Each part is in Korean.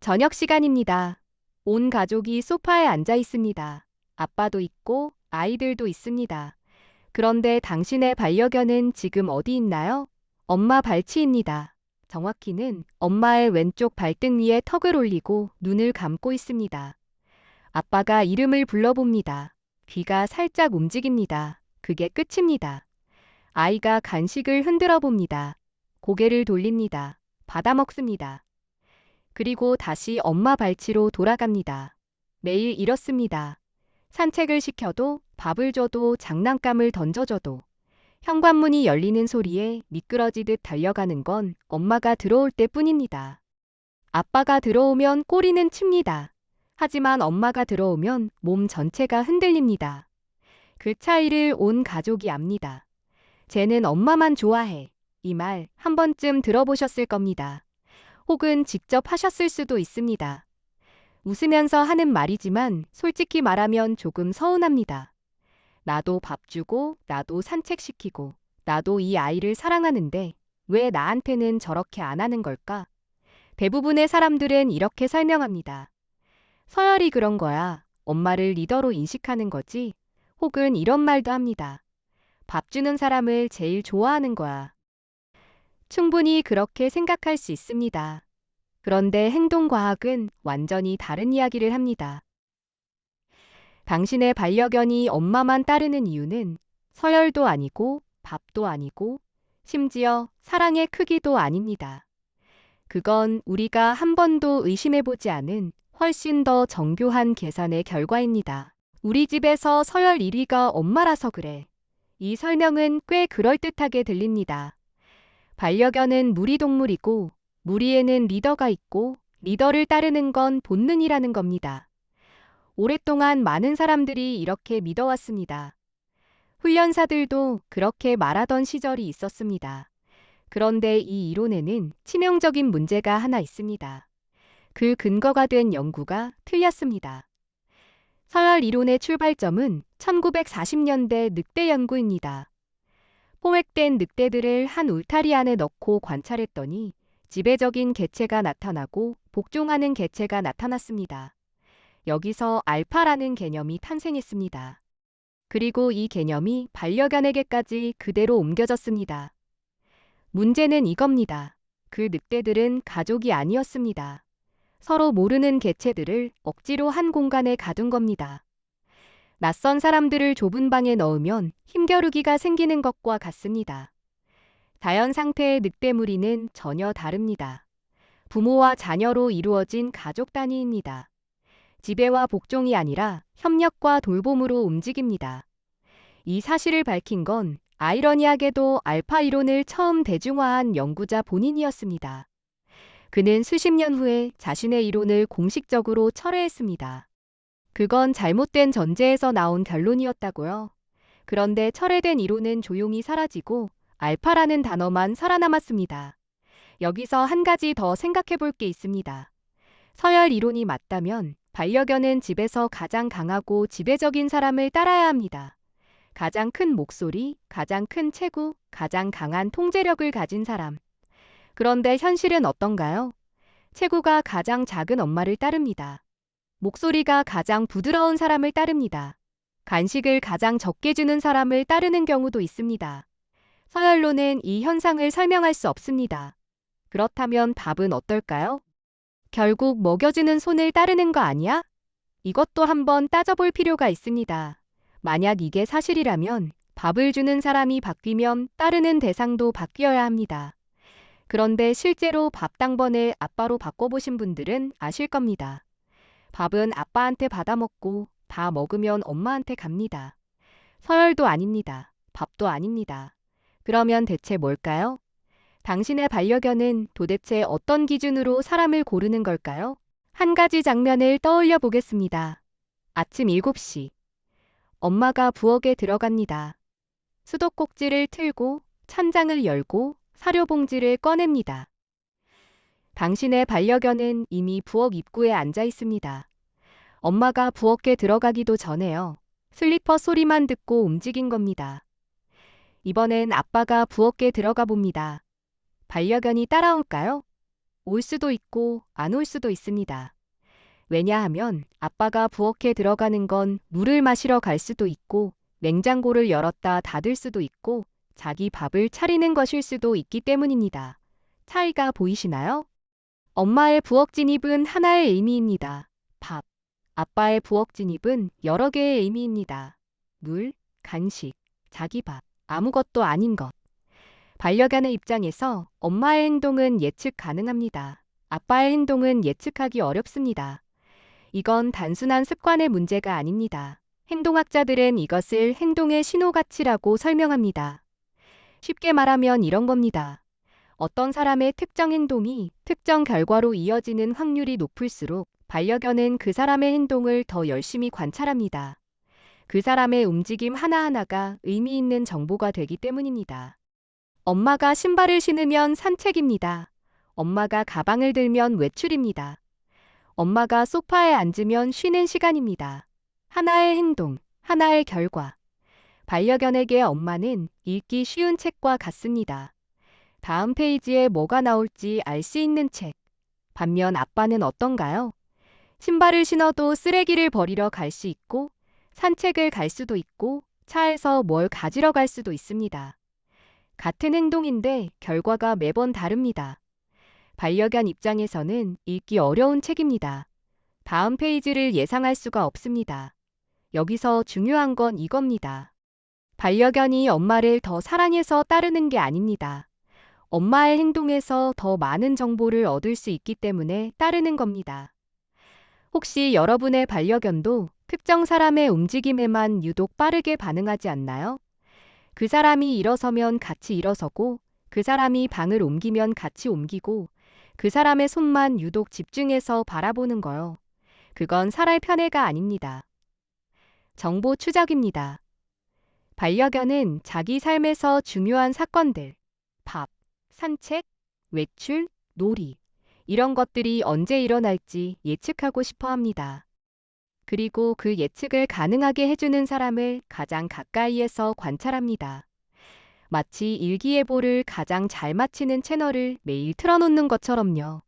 저녁 시간입니다. 온 가족이 소파에 앉아 있습니다. 아빠도 있고 아이들도 있습니다. 그런데 당신의 반려견은 지금 어디 있나요? 엄마 발치입니다. 정확히는 엄마의 왼쪽 발등 위에 턱을 올리고 눈을 감고 있습니다. 아빠가 이름을 불러봅니다. 귀가 살짝 움직입니다. 그게 끝입니다. 아이가 간식을 흔들어 봅니다. 고개를 돌립니다. 받아 먹습니다. 그리고 다시 엄마 발치로 돌아갑니다. 매일 이렇습니다. 산책을 시켜도 밥을 줘도 장난감을 던져줘도 현관문이 열리는 소리에 미끄러지듯 달려가는 건 엄마가 들어올 때뿐입니다. 아빠가 들어오면 꼬리는 칩니다. 하지만 엄마가 들어오면 몸 전체가 흔들립니다. 그 차이를 온 가족이 압니다. 쟤는 엄마만 좋아해. 이 말 한 번쯤 들어보셨을 겁니다. 혹은 직접 하셨을 수도 있습니다. 웃으면서 하는 말이지만 솔직히 말하면 조금 서운합니다. 나도 밥 주고, 나도 산책시키고, 나도 이 아이를 사랑하는데 왜 나한테는 저렇게 안 하는 걸까? 대부분의 사람들은 이렇게 설명합니다. 서열이 그런 거야. 엄마를 리더로 인식하는 거지. 혹은 이런 말도 합니다. 밥 주는 사람을 제일 좋아하는 거야. 충분히 그렇게 생각할 수 있습니다. 그런데 행동과학은 완전히 다른 이야기를 합니다. 당신의 반려견이 엄마만 따르는 이유는 서열도 아니고 밥도 아니고 심지어 사랑의 크기도 아닙니다. 그건 우리가 한 번도 의심해보지 않은 훨씬 더 정교한 계산의 결과입니다. 우리 집에서 서열 1위가 엄마라서 그래. 이 설명은 꽤 그럴듯하게 들립니다. 반려견은 무리동물이고 무리에는 리더가 있고 리더를 따르는 건 본능이라는 겁니다. 오랫동안 많은 사람들이 이렇게 믿어왔습니다. 훈련사들도 그렇게 말하던 시절이 있었습니다. 그런데 이 이론에는 치명적인 문제가 하나 있습니다. 그 근거가 된 연구가 틀렸습니다. 서열 이론의 출발점은 1940년대 늑대 연구입니다. 포획된 늑대들을 한 울타리 안에 넣고 관찰했더니 지배적인 개체가 나타나고 복종하는 개체가 나타났습니다. 여기서 알파라는 개념이 탄생했습니다. 그리고 이 개념이 반려견에게까지 그대로 옮겨졌습니다. 문제는 이겁니다. 그 늑대들은 가족이 아니었습니다. 서로 모르는 개체들을 억지로 한 공간에 가둔 겁니다. 낯선 사람들을 좁은 방에 넣으면 힘겨루기가 생기는 것과 같습니다. 자연 상태의 늑대 무리는 전혀 다릅니다. 부모와 자녀로 이루어진 가족 단위입니다. 지배와 복종이 아니라 협력과 돌봄으로 움직입니다. 이 사실을 밝힌 건 아이러니하게도 알파 이론을 처음 대중화한 연구자 본인이었습니다. 그는 수십 년 후에 자신의 이론을 공식적으로 철회했습니다. 그건 잘못된 전제에서 나온 결론이었다고요. 그런데 철회된 이론은 조용히 사라지고 알파라는 단어만 살아남았습니다. 여기서 한 가지 더 생각해 볼 게 있습니다. 서열 이론이 맞다면 반려견은 집에서 가장 강하고 지배적인 사람을 따라야 합니다. 가장 큰 목소리, 가장 큰 체구, 가장 강한 통제력을 가진 사람. 그런데 현실은 어떤가요? 체구가 가장 작은 엄마를 따릅니다. 목소리가 가장 부드러운 사람을 따릅니다. 간식을 가장 적게 주는 사람을 따르는 경우도 있습니다. 서열로는 이 현상을 설명할 수 없습니다. 그렇다면 답은 어떨까요? 결국 먹여주는 손을 따르는 거 아니야? 이것도 한번 따져볼 필요가 있습니다. 만약 이게 사실이라면 밥을 주는 사람이 바뀌면 따르는 대상도 바뀌어야 합니다. 그런데 실제로 밥 당번을 아빠로 바꿔보신 분들은 아실 겁니다. 밥은 아빠한테 받아먹고 다 먹으면 엄마한테 갑니다. 서열도 아닙니다. 밥도 아닙니다. 그러면 대체 뭘까요? 당신의 반려견은 도대체 어떤 기준으로 사람을 고르는 걸까요? 한 가지 장면을 떠올려 보겠습니다. 아침 7시. 엄마가 부엌에 들어갑니다. 수도꼭지를 틀고 찬장을 열고 사료봉지를 꺼냅니다. 당신의 반려견은 이미 부엌 입구에 앉아 있습니다. 엄마가 부엌에 들어가기도 전에요. 슬리퍼 소리만 듣고 움직인 겁니다. 이번엔 아빠가 부엌에 들어가 봅니다. 반려견이 따라올까요? 올 수도 있고 안 올 수도 있습니다. 왜냐하면 아빠가 부엌에 들어가는 건 물을 마시러 갈 수도 있고 냉장고를 열었다 닫을 수도 있고 자기 밥을 차리는 것일 수도 있기 때문입니다. 차이가 보이시나요? 엄마의 부엌 진입은 하나의 의미입니다. 밥. 아빠의 부엌 진입은 여러 개의 의미입니다. 물, 간식, 자기 밥, 아무것도 아닌 것. 반려견의 입장에서 엄마의 행동은 예측 가능합니다. 아빠의 행동은 예측하기 어렵습니다. 이건 단순한 습관의 문제가 아닙니다. 행동학자들은 이것을 행동의 신호가치라고 설명합니다. 쉽게 말하면 이런 겁니다. 어떤 사람의 특정 행동이 특정 결과로 이어지는 확률이 높을수록 반려견은 그 사람의 행동을 더 열심히 관찰합니다. 그 사람의 움직임 하나하나가 의미 있는 정보가 되기 때문입니다. 엄마가 신발을 신으면 산책입니다. 엄마가 가방을 들면 외출입니다. 엄마가 소파에 앉으면 쉬는 시간입니다. 하나의 행동, 하나의 결과. 반려견에게 엄마는 읽기 쉬운 책과 같습니다. 다음 페이지에 뭐가 나올지 알 수 있는 책. 반면 아빠는 어떤가요? 신발을 신어도 쓰레기를 버리러 갈 수 있고, 산책을 갈 수도 있고, 차에서 뭘 가지러 갈 수도 있습니다. 같은 행동인데 결과가 매번 다릅니다. 반려견 입장에서는 읽기 어려운 책입니다. 다음 페이지를 예상할 수가 없습니다. 여기서 중요한 건 이겁니다. 반려견이 엄마를 더 사랑해서 따르는 게 아닙니다. 엄마의 행동에서 더 많은 정보를 얻을 수 있기 때문에 따르는 겁니다. 혹시 여러분의 반려견도 특정 사람의 움직임에만 유독 빠르게 반응하지 않나요? 그 사람이 일어서면 같이 일어서고, 그 사람이 방을 옮기면 같이 옮기고, 그 사람의 손만 유독 집중해서 바라보는 거요. 그건 살할 편애가 아닙니다. 정보 추적입니다. 반려견은 자기 삶에서 중요한 사건들, 밥, 산책, 외출, 놀이, 이런 것들이 언제 일어날지 예측하고 싶어 합니다. 그리고 그 예측을 가능하게 해주는 사람을 가장 가까이에서 관찰합니다. 마치 일기예보를 가장 잘 맞히는 채널을 매일 틀어놓는 것처럼요.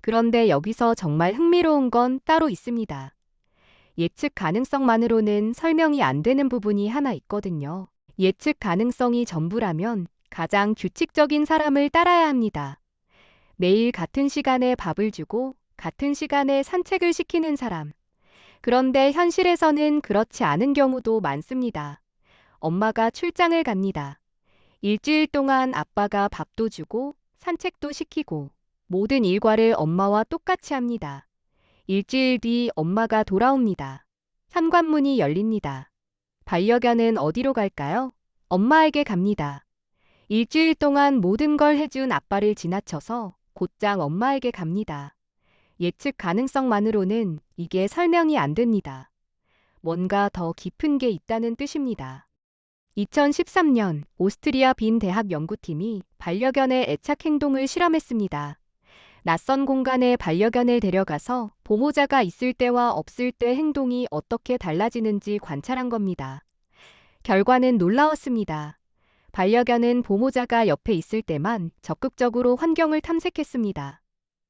그런데 여기서 정말 흥미로운 건 따로 있습니다. 예측 가능성만으로는 설명이 안 되는 부분이 하나 있거든요. 예측 가능성이 전부라면 가장 규칙적인 사람을 따라야 합니다. 매일 같은 시간에 밥을 주고 같은 시간에 산책을 시키는 사람. 그런데 현실에서는 그렇지 않은 경우도 많습니다. 엄마가 출장을 갑니다. 일주일 동안 아빠가 밥도 주고 산책도 시키고 모든 일과를 엄마와 똑같이 합니다. 일주일 뒤 엄마가 돌아옵니다. 현관문이 열립니다. 반려견은 어디로 갈까요? 엄마에게 갑니다. 일주일 동안 모든 걸 해준 아빠를 지나쳐서 곧장 엄마에게 갑니다. 예측 가능성만으로는 이게 설명이 안 됩니다. 뭔가 더 깊은 게 있다는 뜻입니다. 2013년 오스트리아 빈 대학 연구팀이 반려견의 애착 행동을 실험했습니다. 낯선 공간에 반려견을 데려가서 보호자가 있을 때와 없을 때 행동이 어떻게 달라지는지 관찰한 겁니다. 결과는 놀라웠습니다. 반려견은 보호자가 옆에 있을 때만 적극적으로 환경을 탐색했습니다.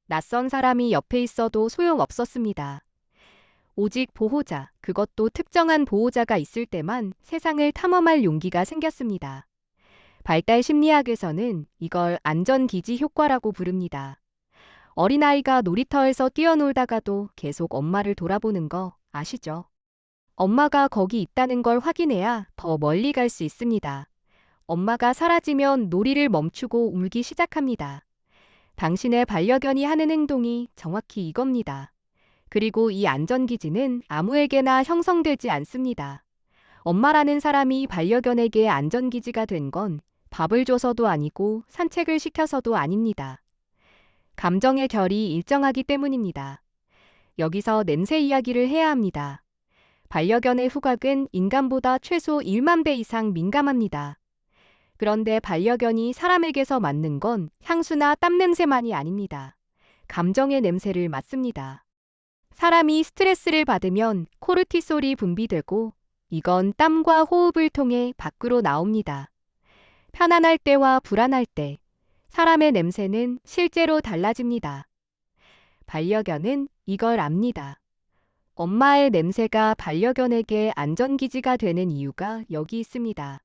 낯선 사람이 옆에 있어도 소용없었습니다. 오직 보호자, 그것도 특정한 보호자가 있을 때만 세상을 탐험할 용기가 생겼습니다. 발달 심리학에서는 이걸 안전기지 효과라고 부릅니다. 어린아이가 놀이터에서 뛰어놀다가도 계속 엄마를 돌아보는 거 아시죠? 엄마가 거기 있다는 걸 확인해야 더 멀리 갈 수 있습니다. 엄마가 사라지면 놀이를 멈추고 울기 시작합니다. 당신의 반려견이 하는 행동이 정확히 이겁니다. 그리고 이 안전기지는 아무에게나 형성되지 않습니다. 엄마라는 사람이 반려견에게 안전기지가 된 건 밥을 줘서도 아니고 산책을 시켜서도 아닙니다. 감정의 결이 일정하기 때문입니다. 여기서 냄새 이야기를 해야 합니다. 반려견의 후각은 인간보다 최소 1만 배 이상 민감합니다. 그런데 반려견이 사람에게서 맡는 건 향수나 땀 냄새만이 아닙니다. 감정의 냄새를 맡습니다. 사람이 스트레스를 받으면 코르티솔이 분비되고 이건 땀과 호흡을 통해 밖으로 나옵니다. 편안할 때와 불안할 때, 사람의 냄새는 실제로 달라집니다. 반려견은 이걸 압니다. 엄마의 냄새가 반려견에게 안전기지가 되는 이유가 여기 있습니다.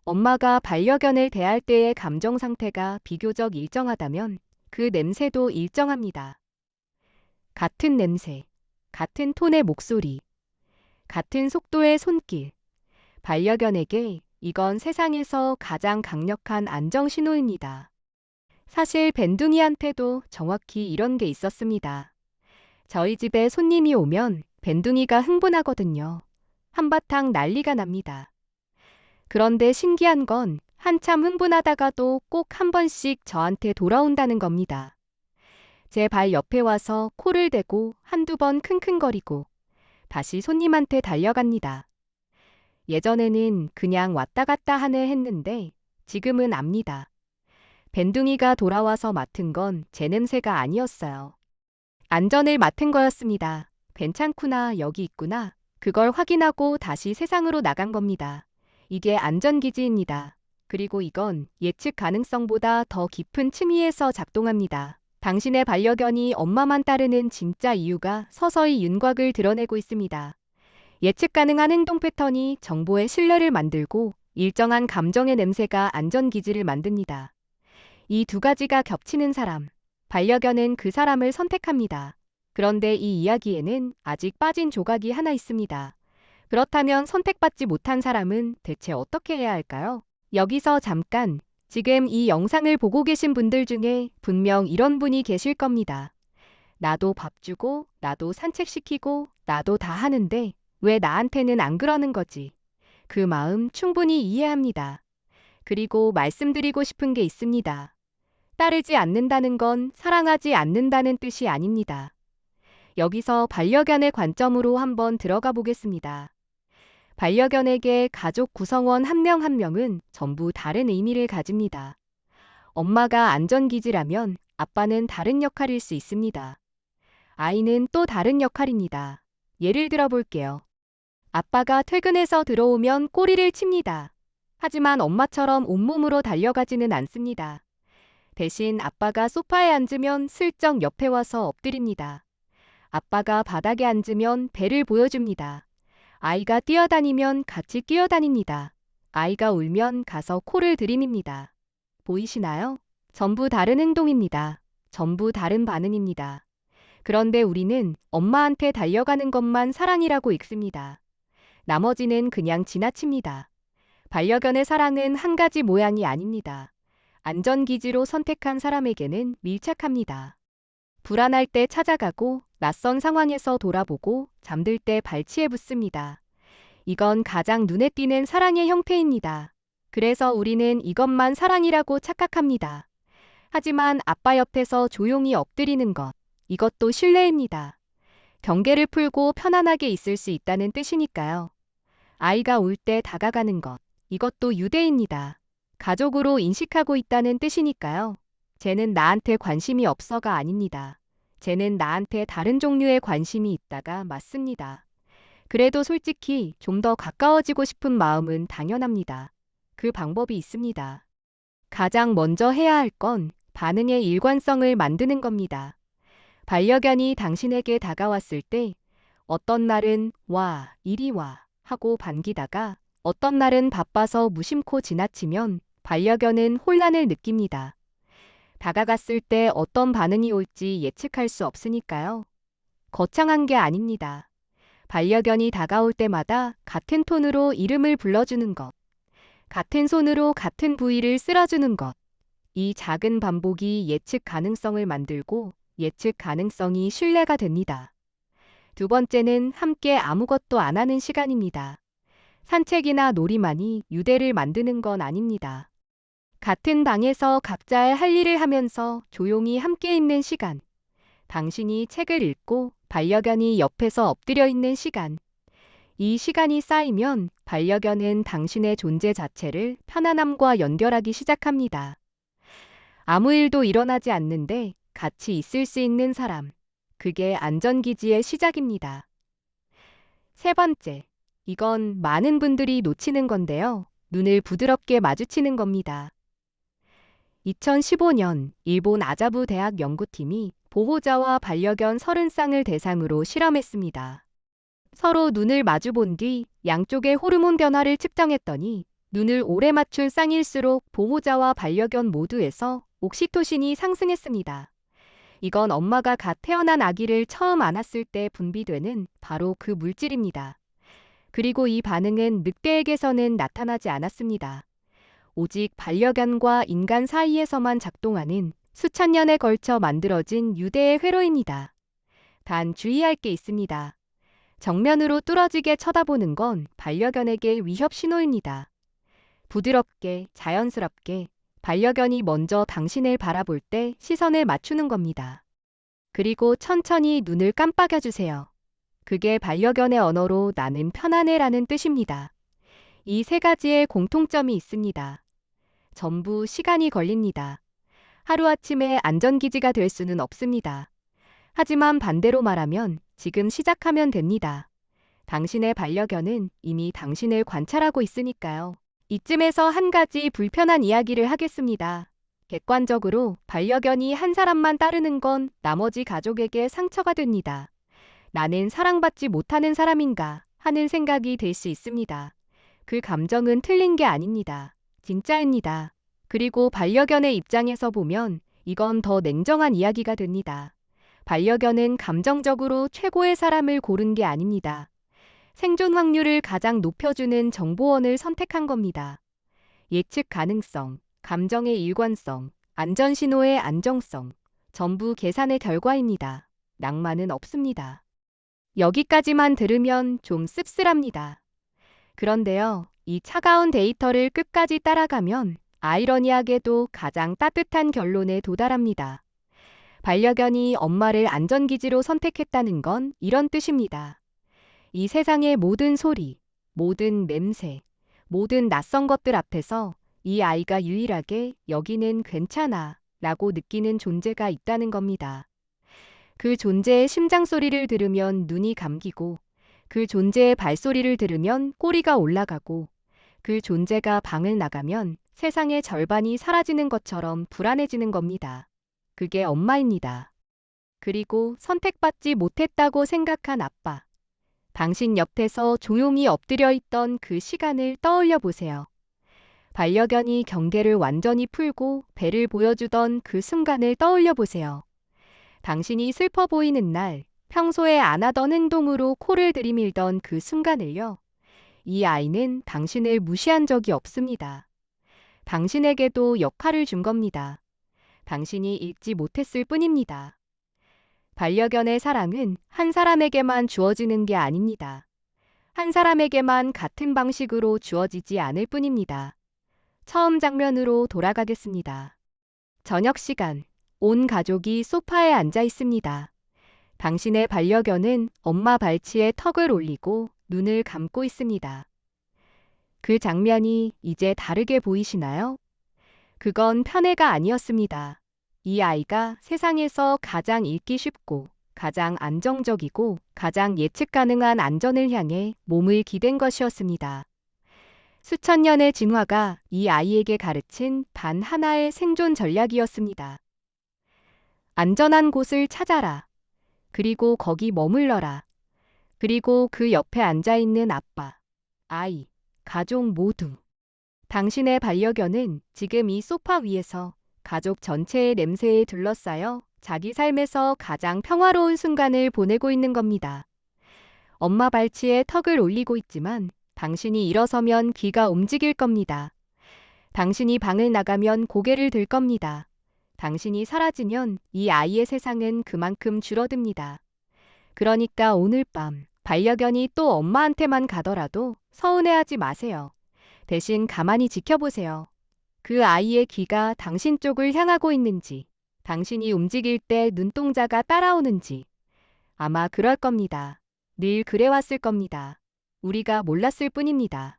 엄마가 반려견을 대할 때의 감정 상태가 비교적 일정하다면 그 냄새도 일정합니다. 같은 냄새, 같은 톤의 목소리, 같은 속도의 손길. 반려견에게 이건 세상에서 가장 강력한 안정 신호입니다. 사실 밴둥이한테도 정확히 이런 게 있었습니다. 저희 집에 손님이 오면 밴둥이가 흥분하거든요. 한바탕 난리가 납니다. 그런데 신기한 건 한참 흥분하다가도 꼭 한 번씩 저한테 돌아온다는 겁니다. 제 발 옆에 와서 코를 대고 한두 번 킁킁거리고 다시 손님한테 달려갑니다. 예전에는 그냥 왔다 갔다 하네 했는데 지금은 압니다. 밴둥이가 돌아와서 맡은 건 제 냄새가 아니었어요. 안전을 맡은 거였습니다. 괜찮구나, 여기 있구나. 그걸 확인하고 다시 세상으로 나간 겁니다. 이게 안전기지입니다. 그리고 이건 예측 가능성보다 더 깊은 층위에서 작동합니다. 당신의 반려견이 엄마만 따르는 진짜 이유가 서서히 윤곽을 드러내고 있습니다. 예측 가능한 행동 패턴이 정보의 신뢰를 만들고 일정한 감정의 냄새가 안전기지를 만듭니다. 이 두 가지가 겹치는 사람, 반려견은 그 사람을 선택합니다. 그런데 이 이야기에는 아직 빠진 조각이 하나 있습니다. 그렇다면 선택받지 못한 사람은 대체 어떻게 해야 할까요? 여기서 잠깐, 지금 이 영상을 보고 계신 분들 중에 분명 이런 분이 계실 겁니다. 나도 밥 주고, 나도 산책시키고, 나도 다 하는데 왜 나한테는 안 그러는 거지? 그 마음 충분히 이해합니다. 그리고 말씀드리고 싶은 게 있습니다. 따르지 않는다는 건 사랑하지 않는다는 뜻이 아닙니다. 여기서 반려견의 관점으로 한번 들어가 보겠습니다. 반려견에게 가족 구성원 한 명 한 명은 전부 다른 의미를 가집니다. 엄마가 안전기지라면 아빠는 다른 역할일 수 있습니다. 아이는 또 다른 역할입니다. 예를 들어 볼게요. 아빠가 퇴근해서 들어오면 꼬리를 칩니다. 하지만 엄마처럼 온몸으로 달려가지는 않습니다. 대신 아빠가 소파에 앉으면 슬쩍 옆에 와서 엎드립니다. 아빠가 바닥에 앉으면 배를 보여줍니다. 아이가 뛰어다니면 같이 뛰어다닙니다. 아이가 울면 가서 코를 들이밉니다. 보이시나요? 전부 다른 행동입니다. 전부 다른 반응입니다. 그런데 우리는 엄마한테 달려가는 것만 사랑이라고 읽습니다. 나머지는 그냥 지나칩니다. 반려견의 사랑은 한 가지 모양이 아닙니다. 안전기지로 선택한 사람에게는 밀착합니다. 불안할 때 찾아가고 낯선 상황에서 돌아보고 잠들 때 발치해 붙습니다. 이건 가장 눈에 띄는 사랑의 형태입니다. 그래서 우리는 이것만 사랑이라고 착각합니다. 하지만 아빠 옆에서 조용히 엎드리는 것, 이것도 신뢰입니다. 경계를 풀고 편안하게 있을 수 있다는 뜻이니까요. 아이가 울 때 다가가는 것, 이것도 유대입니다. 가족으로 인식하고 있다는 뜻이니까요. 쟤는 나한테 관심이 없어가 아닙니다. 쟤는 나한테 다른 종류의 관심이 있다가 맞습니다. 그래도 솔직히 좀 더 가까워지고 싶은 마음은 당연합니다. 그 방법이 있습니다. 가장 먼저 해야 할 건 반응의 일관성을 만드는 겁니다. 반려견이 당신에게 다가왔을 때 어떤 날은 와, 이리 와 하고 반기다가 어떤 날은 바빠서 무심코 지나치면 반려견은 혼란을 느낍니다. 다가갔을 때 어떤 반응이 올지 예측할 수 없으니까요. 거창한 게 아닙니다. 반려견이 다가올 때마다 같은 톤으로 이름을 불러주는 것, 같은 손으로 같은 부위를 쓸어주는 것, 이 작은 반복이 예측 가능성을 만들고 예측 가능성이 신뢰가 됩니다. 두 번째는 함께 아무것도 안 하는 시간입니다. 산책이나 놀이만이 유대를 만드는 건 아닙니다. 같은 방에서 각자의 할 일을 하면서 조용히 함께 있는 시간, 당신이 책을 읽고 반려견이 옆에서 엎드려 있는 시간, 이 시간이 쌓이면 반려견은 당신의 존재 자체를 편안함과 연결하기 시작합니다. 아무 일도 일어나지 않는데 같이 있을 수 있는 사람, 그게 안전기지의 시작입니다. 세 번째, 이건 많은 분들이 놓치는 건데요. 눈을 부드럽게 마주치는 겁니다. 2015년 일본 아자부 대학 연구팀이 보호자와 반려견 30쌍을 대상으로 실험했습니다. 서로 눈을 마주본 뒤 양쪽의 호르몬 변화를 측정했더니 눈을 오래 맞춘 쌍일수록 보호자와 반려견 모두에서 옥시토신이 상승했습니다. 이건 엄마가 갓 태어난 아기를 처음 안았을 때 분비되는 바로 그 물질입니다. 그리고 이 반응은 늑대에게서는 나타나지 않았습니다. 오직 반려견과 인간 사이에서만 작동하는 수천 년에 걸쳐 만들어진 유대의 회로입니다. 단 주의할 게 있습니다. 정면으로 뚫어지게 쳐다보는 건 반려견에게 위협 신호입니다. 부드럽게, 자연스럽게 반려견이 먼저 당신을 바라볼 때 시선을 맞추는 겁니다. 그리고 천천히 눈을 깜빡여주세요. 그게 반려견의 언어로 나는 편안해라는 뜻입니다. 이 세 가지의 공통점이 있습니다. 전부 시간이 걸립니다. 하루아침에 안전기지가 될 수는 없습니다. 하지만 반대로 말하면 지금 시작하면 됩니다. 당신의 반려견은 이미 당신을 관찰하고 있으니까요. 이쯤에서 한 가지 불편한 이야기를 하겠습니다. 객관적으로 반려견이 한 사람만 따르는 건 나머지 가족에게 상처가 됩니다. 나는 사랑받지 못하는 사람인가 하는 생각이 들 수 있습니다. 그 감정은 틀린 게 아닙니다. 진짜입니다. 그리고 반려견의 입장에서 보면 이건 더 냉정한 이야기가 됩니다. 반려견은 감정적으로 최고의 사람을 고른 게 아닙니다. 생존 확률을 가장 높여주는 정보원을 선택한 겁니다. 예측 가능성, 감정의 일관성, 안전신호의 안정성, 전부 계산의 결과입니다. 낭만은 없습니다. 여기까지만 들으면 좀 씁쓸합니다. 그런데요, 이 차가운 데이터를 끝까지 따라가면 아이러니하게도 가장 따뜻한 결론에 도달합니다. 반려견이 엄마를 안전기지로 선택했다는 건 이런 뜻입니다. 이 세상의 모든 소리, 모든 냄새, 모든 낯선 것들 앞에서 이 아이가 유일하게 여기는 괜찮아 라고 느끼는 존재가 있다는 겁니다. 그 존재의 심장 소리를 들으면 눈이 감기고, 그 존재의 발소리를 들으면 꼬리가 올라가고, 그 존재가 방을 나가면 세상의 절반이 사라지는 것처럼 불안해지는 겁니다. 그게 엄마입니다. 그리고 선택받지 못했다고 생각한 아빠. 당신 옆에서 조용히 엎드려 있던 그 시간을 떠올려 보세요. 반려견이 경계를 완전히 풀고 배를 보여주던 그 순간을 떠올려 보세요. 당신이 슬퍼 보이는 날, 평소에 안 하던 행동으로 코를 들이밀던 그 순간을요. 이 아이는 당신을 무시한 적이 없습니다. 당신에게도 역할을 준 겁니다. 당신이 잊지 못했을 뿐입니다. 반려견의 사랑은 한 사람에게만 주어지는 게 아닙니다. 한 사람에게만 같은 방식으로 주어지지 않을 뿐입니다. 처음 장면으로 돌아가겠습니다. 저녁 시간, 온 가족이 소파에 앉아 있습니다. 당신의 반려견은 엄마 발치에 턱을 올리고 눈을 감고 있습니다. 그 장면이 이제 다르게 보이시나요? 그건 편애가 아니었습니다. 이 아이가 세상에서 가장 읽기 쉽고 가장 안정적이고 가장 예측 가능한 안전을 향해 몸을 기댄 것이었습니다. 수천 년의 진화가 이 아이에게 가르친 단 하나의 생존 전략이었습니다. 안전한 곳을 찾아라. 그리고 거기 머물러라. 그리고 그 옆에 앉아있는 아빠, 아이, 가족 모두. 당신의 반려견은 지금 이 소파 위에서 가족 전체의 냄새에 둘러싸여 자기 삶에서 가장 평화로운 순간을 보내고 있는 겁니다. 엄마 발치에 턱을 올리고 있지만 당신이 일어서면 귀가 움직일 겁니다. 당신이 방을 나가면 고개를 들 겁니다. 당신이 사라지면 이 아이의 세상은 그만큼 줄어듭니다. 그러니까 오늘 밤 반려견이 또 엄마한테만 가더라도 서운해하지 마세요. 대신 가만히 지켜보세요. 그 아이의 귀가 당신 쪽을 향하고 있는지, 당신이 움직일 때 눈동자가 따라오는지. 아마 그럴 겁니다. 늘 그래왔을 겁니다. 우리가 몰랐을 뿐입니다.